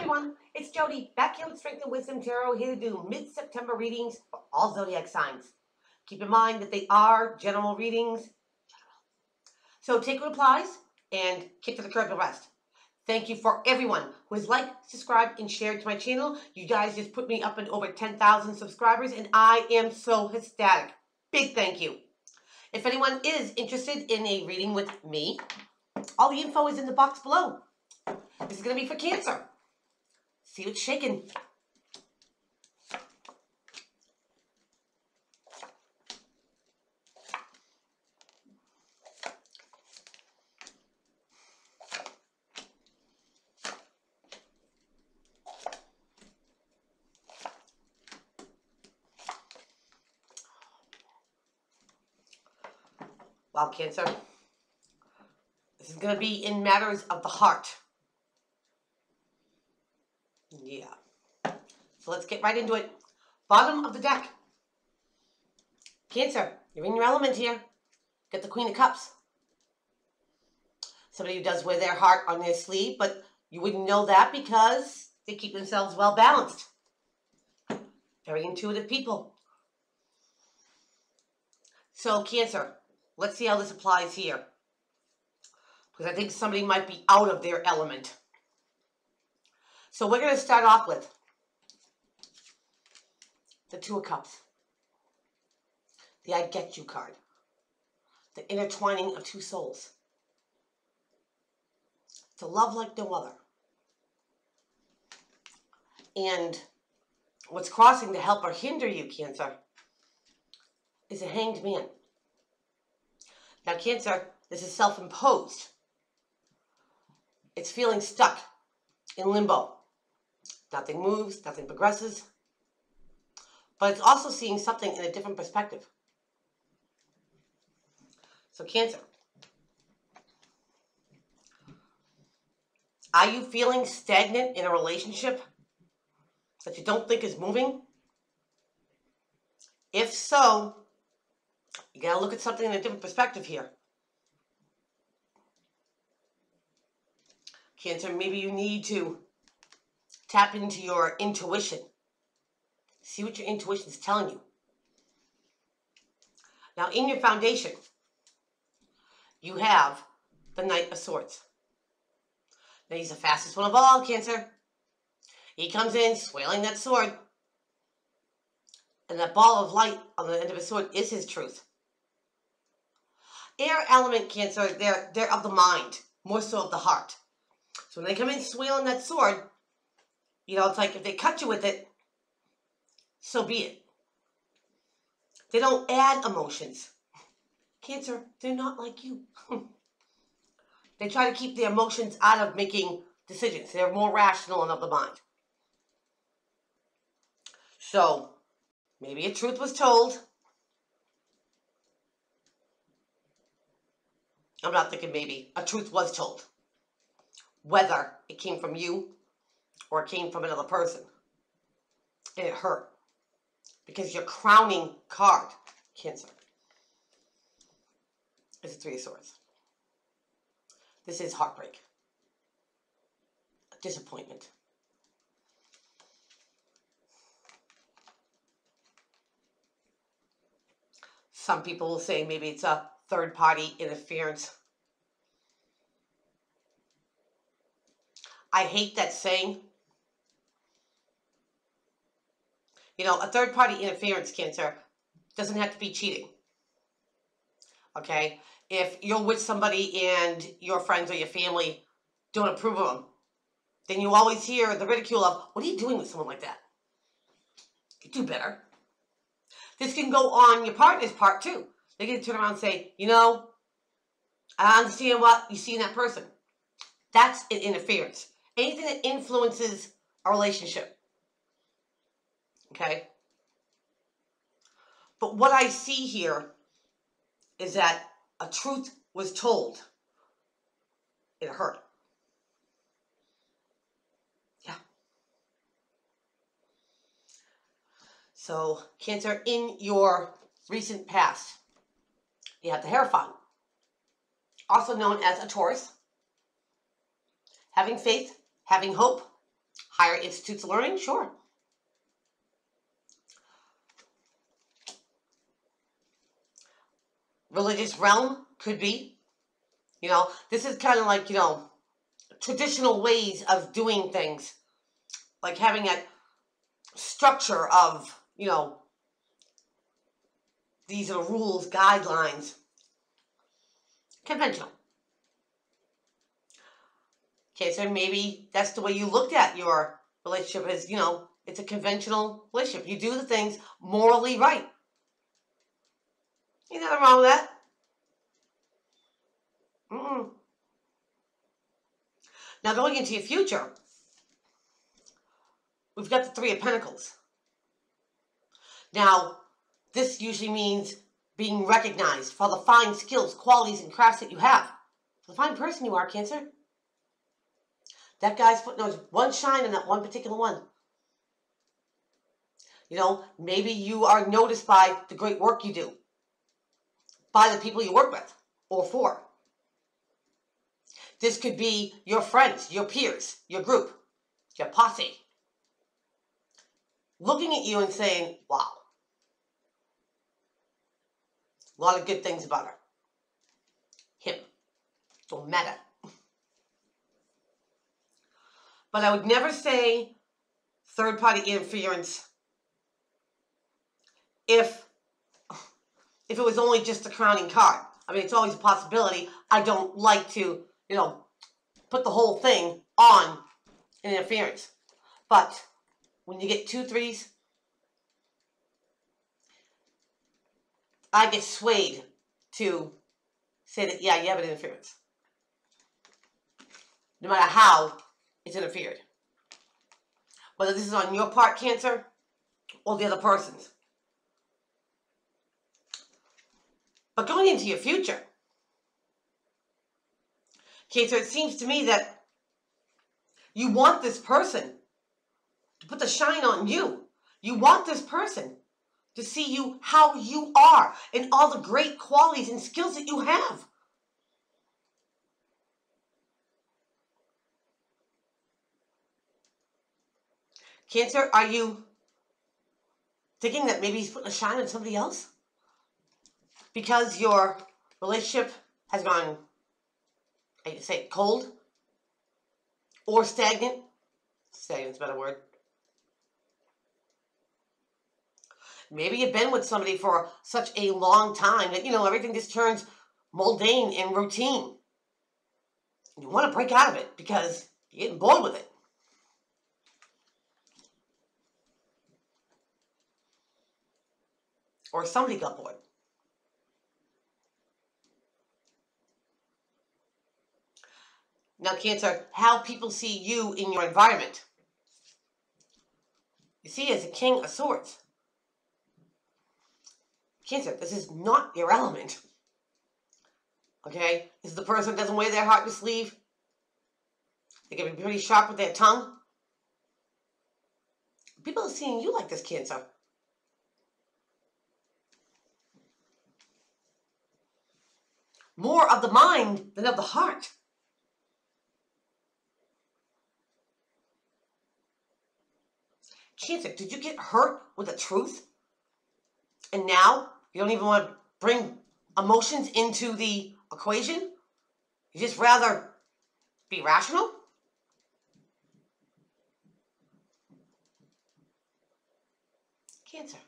everyone, it's Jody, back here with Strength and Wisdom Tarot, here to do mid-September readings for all zodiac signs. Keep in mind that they are general readings. So take what applies and kick to the curb the rest. Thank you for everyone who has liked, subscribed, and shared to my channel. You guys just put me up in over 10,000 subscribers, and I am so ecstatic. Big thank you. If anyone is interested in a reading with me, all the info is in the box below. This is going to be for Cancer. See what's shaking. Wow, Cancer. This is going to be in matters of the heart. Yeah. So let's get right into it. Bottom of the deck. Cancer, you're in your element here. Get the Queen of Cups. Somebody who does wear their heart on their sleeve, but you wouldn't know that because they keep themselves well balanced. Very intuitive people. So Cancer, let's see how this applies here. Because I think somebody might be out of their element. So we're going to start off with the Two of Cups. The I Get You card. The intertwining of two souls. It's a love like no other. And what's crossing to help or hinder you, Cancer, is a Hanged Man. Now, Cancer, this is self-imposed. It's feeling stuck in limbo. Nothing moves, nothing progresses. But it's also seeing something in a different perspective. So Cancer, are you feeling stagnant in a relationship that you don't think is moving? If so, you gotta look at something in a different perspective here. Cancer, maybe you need to tap into your intuition. See what your intuition is telling you. Now, in your foundation, you have the Knight of Swords. Now, he's the fastest one of all, Cancer. He comes in, swirling that sword. And that ball of light on the end of his sword is his truth. Air element, Cancer, they're of the mind, more so of the heart. So when they come in swirling that sword, you know, it's like if they cut you with it, so be it. They don't add emotions. Cancer, they're not like you. They try to keep the emotions out of making decisions. They're more rational and of the mind. So, maybe a truth was told. I'm not thinking maybe. A truth was told. Whether it came from you or it came from another person. And it hurt. Because your crowning card, Cancer, is the Three of Swords. This is heartbreak. Disappointment. Some people will say maybe it's a third-party interference. I hate that saying. You know, a third-party interference, Cancer, doesn't have to be cheating. Okay? If you're with somebody and your friends or your family don't approve of them, then you always hear the ridicule of, what are you doing with someone like that? You do better. This can go on your partner's part, too. They can turn around and say, you know, I understand what you see in that person. That's an interference. Anything that influences a relationship. Okay? But what I see here is that a truth was told. It hurt. Yeah. So, Cancer, in your recent past, you have the Hierophant, also known as a Taurus. Having faith, having hope, Higher institutes of learning, sure. Religious realm, could be. You know, this is kind of like, you know, traditional ways of doing things. Like having a structure of, you know, these are rules, guidelines. Conventional. Okay, so maybe that's the way you looked at your relationship is, you know, it's a conventional relationship. You do the things morally right. Ain't nothing wrong with that. Mm-mm. Now going into your future, we've got the Three of Pentacles. Now, this usually means being recognized for the fine skills, qualities, and crafts that you have. For the fine person you are, Cancer. That guy's putting one shine in that one particular one. You know, maybe you are noticed by the great work you do, by the people you work with or for. This could be your friends, your peers, your group, your posse, looking at you and saying, wow, a lot of good things about her. Him. Don't matter. But I would never say third-party interference if it was only just a crowning card. I mean, it's always a possibility. I don't like to, you know, put the whole thing on an interference. But when you get 2 3s, I get swayed to say that, yeah, you have an interference. No matter how it's interfered. Whether this is on your part, Cancer, or the other person's. But going into your future, Cancer, it seems to me that you want this person to put the shine on you. You want this person to see you how you are and all the great qualities and skills that you have. Cancer, are you thinking that maybe he's putting a shine on somebody else? Because your relationship has gone, I hate to say it, cold or stagnant. Stagnant's a better word. Maybe you've been with somebody for such a long time that, you know, everything just turns mundane and routine. You want to break out of it because you're getting bored with it. Or somebody got bored. Now, Cancer, how people see you in your environment. You see, as a King of Swords. Cancer, this is not your element. Okay? This is the person that doesn't wear their heart on their sleeve. They can be pretty sharp with their tongue. People are seeing you like this, Cancer. More of the mind than of the heart. Cancer, did you get hurt with the truth? And now you don't even want to bring emotions into the equation? You just rather be rational? Cancer.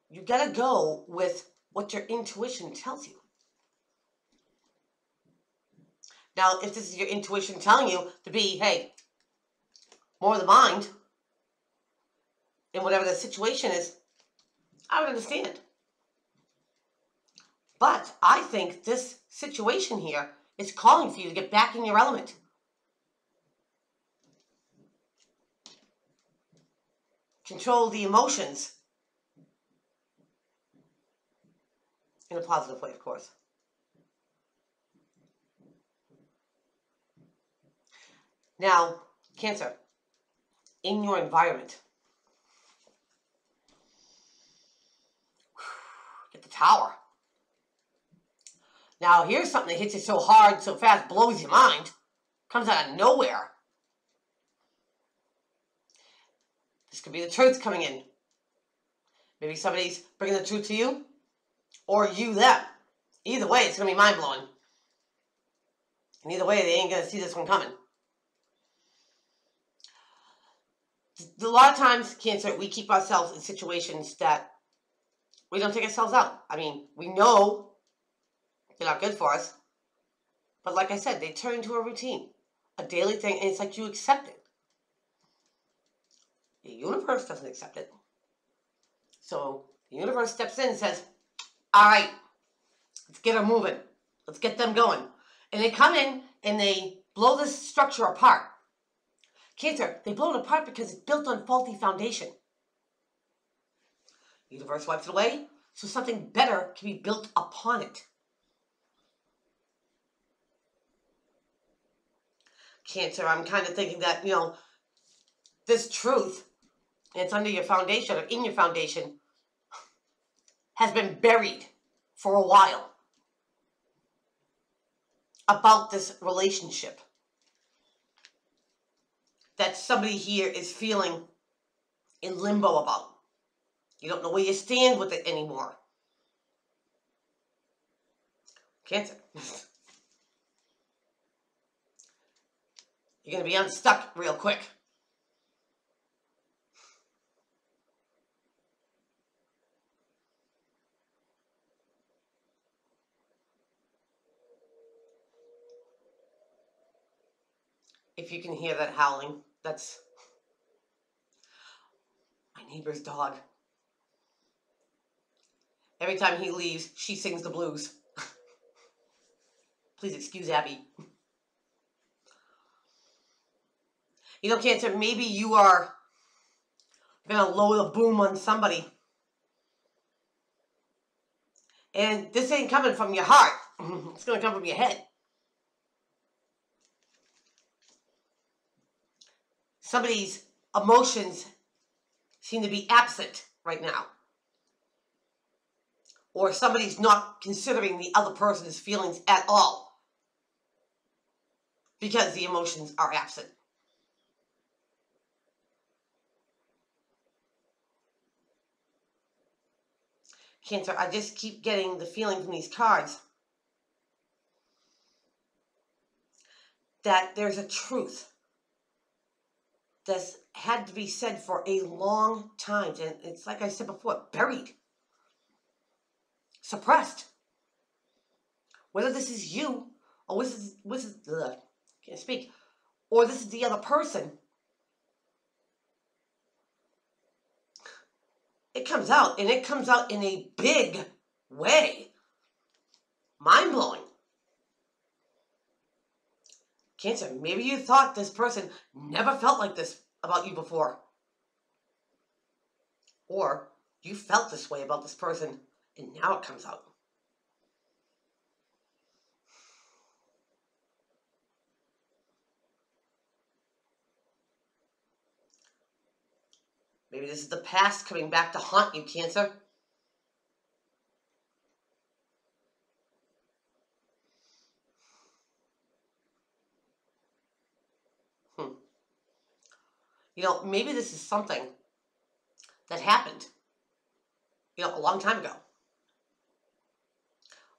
You gotta go with what your intuition tells you. Now, if this is your intuition telling you to be, hey, more of the mind, in whatever the situation is, I would understand. But I think this situation here is calling for you to get back in your element. Control the emotions. In a positive way, of course. Now, Cancer, in your environment, get the Tower. Now, here's something that hits you so hard, so fast, blows your mind. Comes out of nowhere. This could be the truth coming in. Maybe somebody's bringing the truth to you, or you them. Either way, it's going to be mind-blowing. And either way, they ain't going to see this one coming. A lot of times, Cancer, we keep ourselves in situations that we don't take ourselves out. I mean, we know they're not good for us. But like I said, they turn into a routine, a daily thing, and it's like you accept it. The universe doesn't accept it. So the universe steps in and says, all right, let's get them moving. Let's get them going. And they come in and they blow this structure apart. Cancer, they blow it apart because it's built on faulty foundation. The universe wipes it away so something better can be built upon it. Cancer, I'm kind of thinking that, this truth, and it's under your foundation or in your foundation, has been buried for a while about this relationship that somebody here is feeling in limbo about. You don't know where you stand with it anymore. Cancer. You're going to be unstuck real quick. If you can hear that howling, that's my neighbor's dog. Every time he leaves, she sings the blues. Please excuse Abby. Cancer, maybe you are going to load a boom on somebody. And this ain't coming from your heart. It's going to come from your head. Somebody's emotions seem to be absent right now. Or somebody's not considering the other person's feelings at all because the emotions are absent. Cancer, I just keep getting the feeling from these cards that there's a truth that's had to be said for a long time. And it's like I said before, buried, suppressed. Whether this is you, or can't speak, or this is the other person, it comes out, and it comes out in a big way. Mind-blowing. Cancer, maybe you thought this person never felt like this about you before. Or you felt this way about this person, and now it comes out. Maybe this is the past coming back to haunt you, Cancer. Maybe this is something that happened, a long time ago.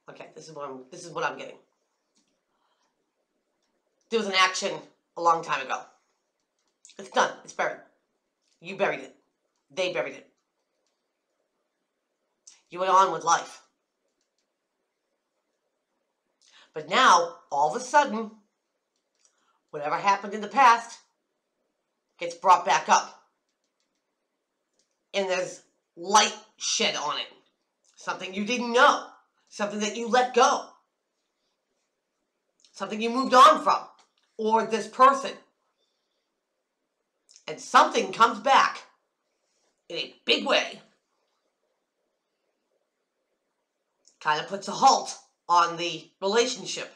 Okay, this is what I'm getting. There was an action a long time ago. It's done. It's buried. You buried it. They buried it. You went on with life. But now, all of a sudden, whatever happened in the past gets brought back up. And there's light shed on it. Something you didn't know. Something that you let go. Something you moved on from. Or this person. And something comes back in a big way. Kind of puts a halt on the relationship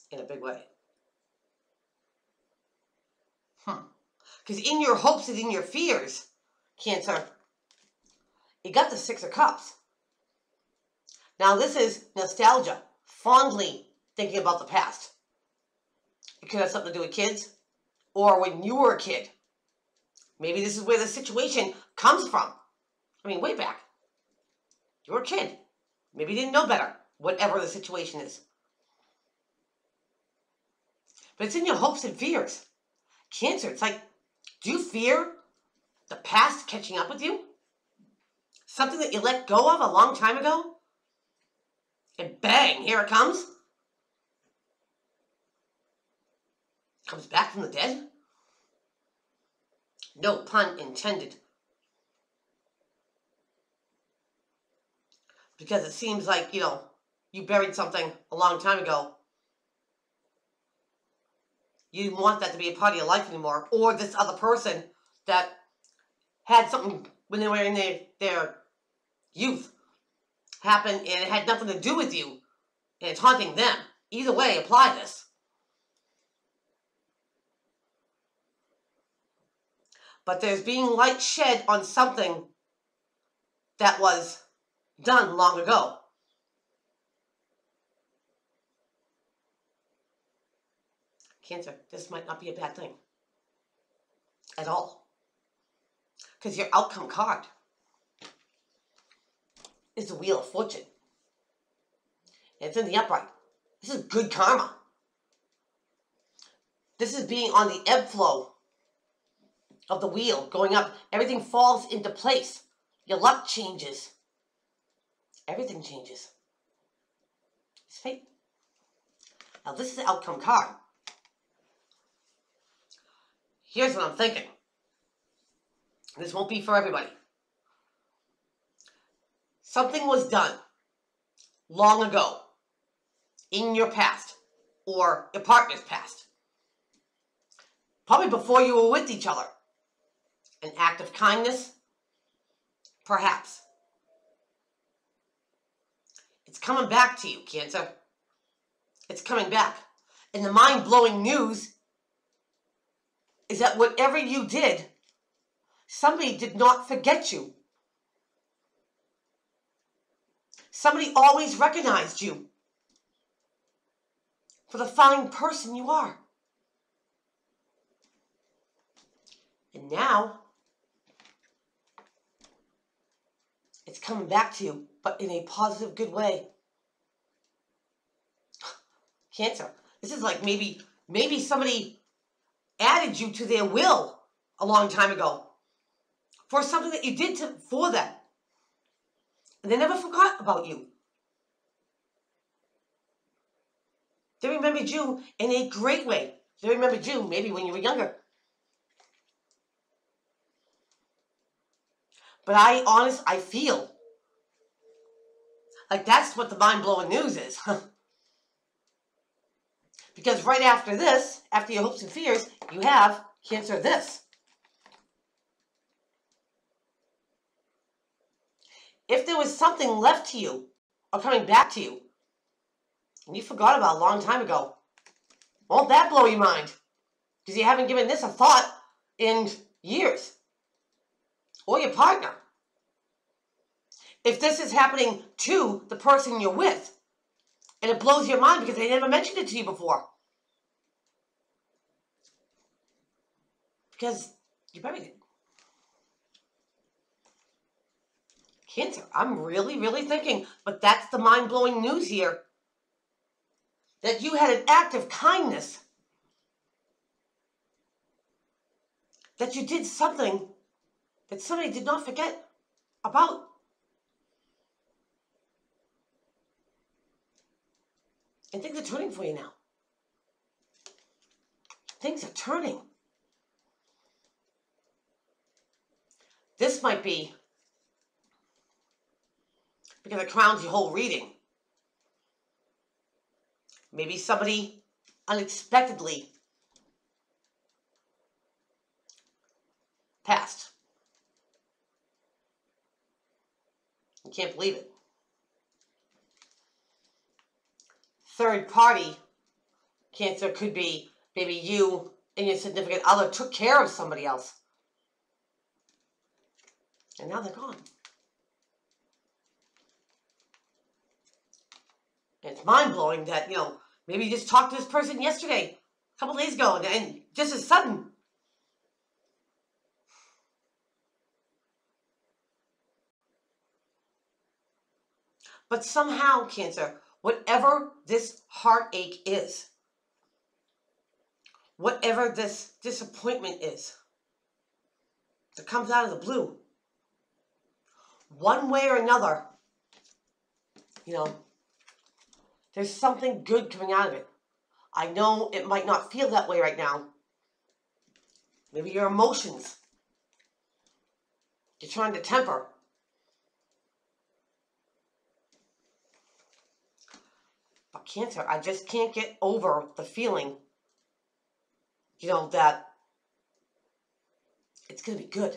in a big way. Because in your hopes and in your fears, Cancer, you got the Six of Cups. Now this is nostalgia, fondly thinking about the past. It could have something to do with kids, or when you were a kid. Maybe this is where the situation comes from. I mean, way back. You were a kid. Maybe you didn't know better, whatever the situation is. But it's in your hopes and fears. Cancer, it's like, do you fear the past catching up with you? Something that you let go of a long time ago? And bang, here it comes. Comes back from the dead? No pun intended. Because it seems like, you buried something a long time ago. You didn't want that to be a part of your life anymore. Or this other person that had something when they were in their youth happen and it had nothing to do with you. And it's haunting them. Either way, apply this. But there's being light shed on something that was done long ago. Cancer, this might not be a bad thing at all. Because your outcome card is the Wheel of Fortune. And it's in the upright. This is good karma. This is being on the ebb flow of the wheel, going up. Everything falls into place. Your luck changes. Everything changes. It's fate. Now this is the outcome card. Here's what I'm thinking. This won't be for everybody. Something was done long ago in your past or your partner's past. Probably before you were with each other. An act of kindness, perhaps. It's coming back to you, Cancer. It's coming back. And the mind-blowing news is that whatever you did, somebody did not forget you. Somebody always recognized you for the fine person you are. And now, it's coming back to you, but in a positive, good way. Cancer, this is like maybe somebody added you to their will a long time ago for something that you did for them. And they never forgot about you. They remembered you in a great way. They remembered you maybe when you were younger. But I feel like that's what the mind-blowing news is. Because right after this, after your hopes and fears, you have, Cancer, this. If there was something left to you or coming back to you, and you forgot about a long time ago, won't that blow your mind? Because you haven't given this a thought in years. Or your partner. If this is happening to the person you're with, and it blows your mind because they never mentioned it to you before. Because you buried it. Cancer, I'm really, really thinking, but that's the mind-blowing news here. That you had an act of kindness. That you did something that somebody did not forget about. And things are turning for you now. Things are turning. This might be because it crowns your whole reading. Maybe somebody unexpectedly passed. You can't believe it. Third party, Cancer, could be maybe you and your significant other took care of somebody else. And now they're gone. And it's mind-blowing that, maybe you just talked to this person yesterday, a couple days ago, and just as sudden. But somehow, Cancer, whatever this heartache is, whatever this disappointment is that comes out of the blue, one way or another, there's something good coming out of it. I know it might not feel that way right now. Maybe your emotions, you're trying to temper. But Cancer, I just can't get over the feeling, that it's going to be good.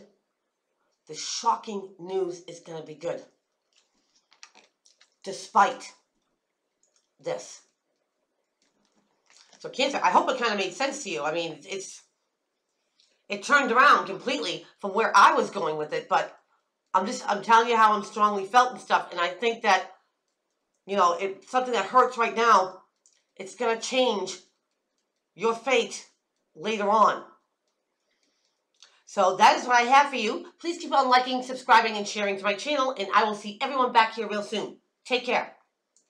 The shocking news is going to be good. Despite this. So Cancer, I hope it kind of made sense to you. I mean, it turned around completely from where I was going with it, but I'm telling you how I'm strongly felt and stuff, and I think that, it's something that hurts right now. It's going to change your fate later on. So that is what I have for you. Please keep on liking, subscribing, and sharing to my channel, and I will see everyone back here real soon. Take care.